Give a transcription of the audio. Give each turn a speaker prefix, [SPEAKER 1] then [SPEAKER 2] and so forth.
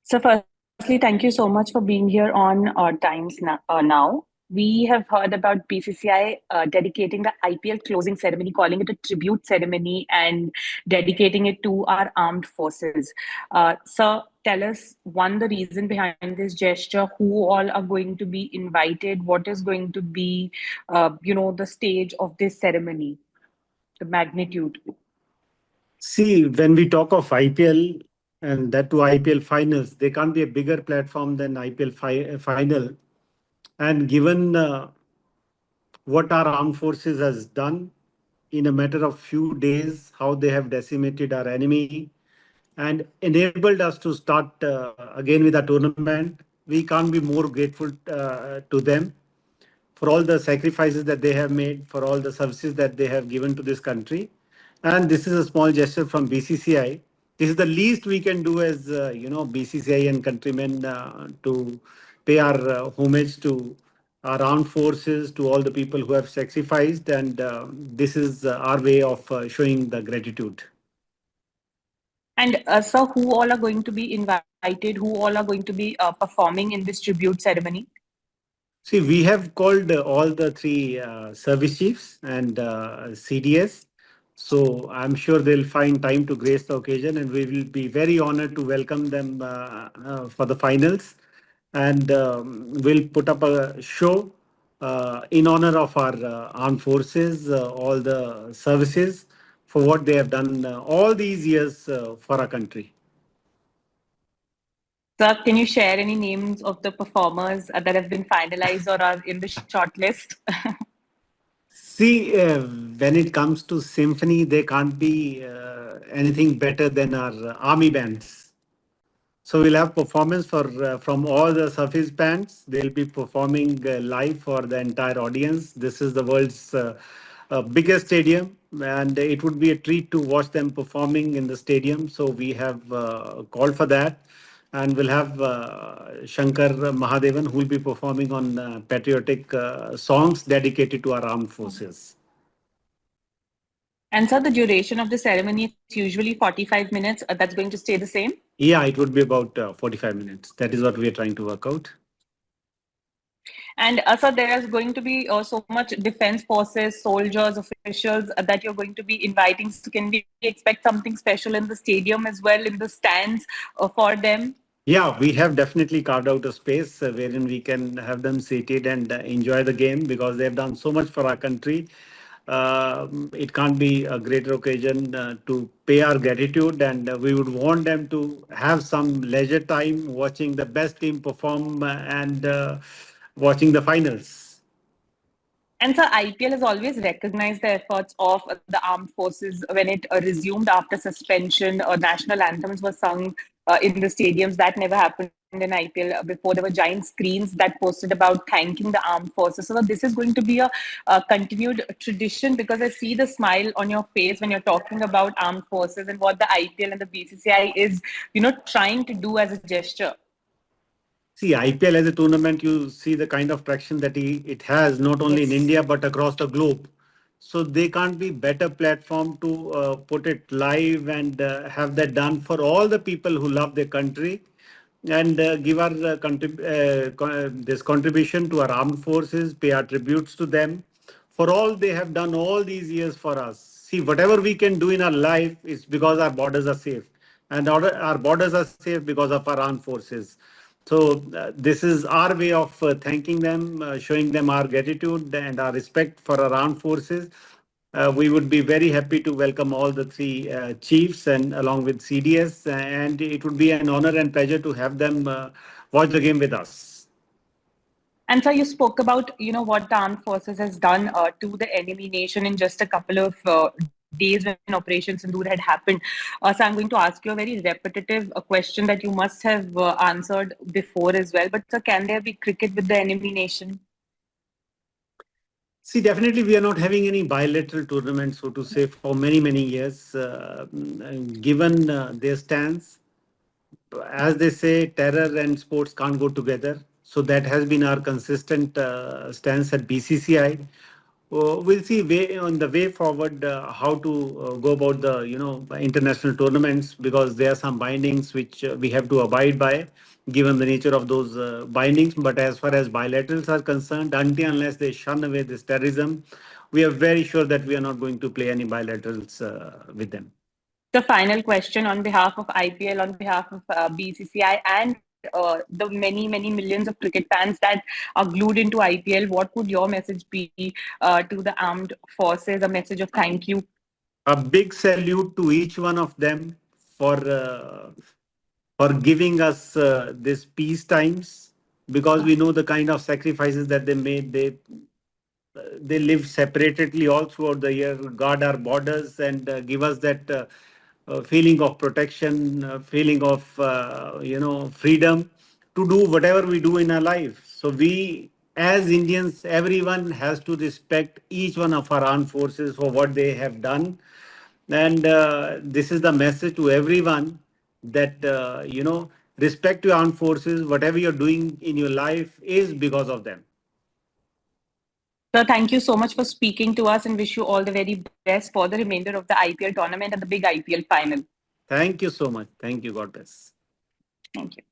[SPEAKER 1] So, firstly, thank you so much for being here on Times Now. We have heard about BCCI dedicating the IPL closing ceremony, calling it a tribute ceremony, and dedicating it to our armed forces. So, tell us one, the reason behind this gesture, who all are going to be invited, what is going to be, the stage of this ceremony, the magnitude.
[SPEAKER 2] See, when we talk of IPL and that to IPL finals, there can't be a bigger platform than IPL final. And given what our armed forces has done in a matter of few days, how they have decimated our enemy and enabled us to start again with a tournament, we can't be more grateful to them for all the sacrifices that they have made, for all the services that they have given to this country. And this is a small gesture from BCCI. This is the least we can do as BCCI and countrymen to pay our homage to our armed forces, to all the people who have sacrificed, and this is our way of showing the gratitude.
[SPEAKER 1] And so, who all are going to be invited? Who all are going to be performing in this tribute ceremony?
[SPEAKER 2] See, we have called all the three service chiefs and CDS. So I'm sure they'll find time to grace the occasion, and we will be very honored to welcome them for the finals. And we'll put up a show in honor of our armed forces, all the services for what they have done all these years for our country.
[SPEAKER 1] Sir, can you share any names of the performers that have been finalized or are in the shortlist?
[SPEAKER 2] See, when it comes to symphony, there can't be anything better than our army bands. So we'll have performance for from all the surface bands. They'll be performing live for the entire audience. This is the world's biggest stadium, and it would be a treat to watch them performing in the stadium. So we have called for that, and we'll have Shankar Mahadevan who will be performing on patriotic songs dedicated to our armed forces.
[SPEAKER 1] And so, the duration of the ceremony is usually 45 minutes. That's going to stay the same.
[SPEAKER 2] Yeah, it would be about 45 minutes. That is what we are trying to work out.
[SPEAKER 1] And so, there is going to be so much defense forces, soldiers, officials that you're going to be inviting. So, can we expect something special in the stadium as well, in the stands for them?
[SPEAKER 2] Yeah, we have definitely carved out a space wherein we can have them seated and enjoy the game because they have done so much for our country. It can't be a greater occasion to pay our gratitude, and we would want them to have some leisure time watching the best team perform and watching the finals.
[SPEAKER 1] And so IPL has always recognized the efforts of the armed forces when it resumed after suspension. National anthems were sung in the stadiums. That never happened in IPL before. There were giant screens that posted about thanking the armed forces. So this is going to be a continued tradition because I see the smile on your face when you're talking about armed forces and what the IPL and the BCCI is, trying to do as a gesture.
[SPEAKER 2] See, IPL as a tournament, you see the kind of traction that it has, not only in
[SPEAKER 1] Yes.
[SPEAKER 2] India, but across the globe. So they can't be better platform to put it live and have that done for all the people who love their country and give our this contribution to our armed forces, pay our tributes to them for all they have done all these years for us. See, whatever we can do in our life is because our borders are safe, and our borders are safe because of our armed forces. So this is our way of thanking them, showing them our gratitude and our respect for our armed forces. We would be very happy to welcome all the three chiefs and along with CDS, and it would be an honor and pleasure to have them watch the game with us.
[SPEAKER 1] And so you spoke about, what the armed forces has done to the enemy nation in just a couple of days when Operation Sindoor had happened. So I'm going to ask you a very repetitive question that you must have answered before as well. But so can there be cricket with the enemy nation?
[SPEAKER 2] See, definitely we are not having any bilateral tournaments, so to say, for many, many years. Given their stance, as they say, terror and sports can't go together. So that has been our consistent stance at BCCI. We'll see way on the way forward how to go about the international tournaments, because there are some bindings which we have to abide by given the nature of those bindings. But as far as bilaterals are concerned, until unless they shun away this terrorism, we are very sure that we are not going to play any bilaterals with them.
[SPEAKER 1] The final question on behalf of IPL, on behalf of BCCI, and the many millions of cricket fans that are glued into IPL, what would your message be to the armed forces? A message of thank you.
[SPEAKER 2] A big salute to each one of them for giving us this peace times, because we know the kind of sacrifices that they made. They live separately all throughout the year, guard our borders, and give us that feeling of protection, feeling of freedom to do whatever we do in our life. So we, as Indians, everyone has to respect each one of our armed forces for what they have done. And this is the message to everyone, that respect your armed forces. Whatever you're doing in your life is because of them.
[SPEAKER 1] So thank you so much for speaking to us, and wish you all the very best for the remainder of the IPL tournament and the big IPL final.
[SPEAKER 2] Thank you so much. Thank you. God bless.
[SPEAKER 1] Thank you.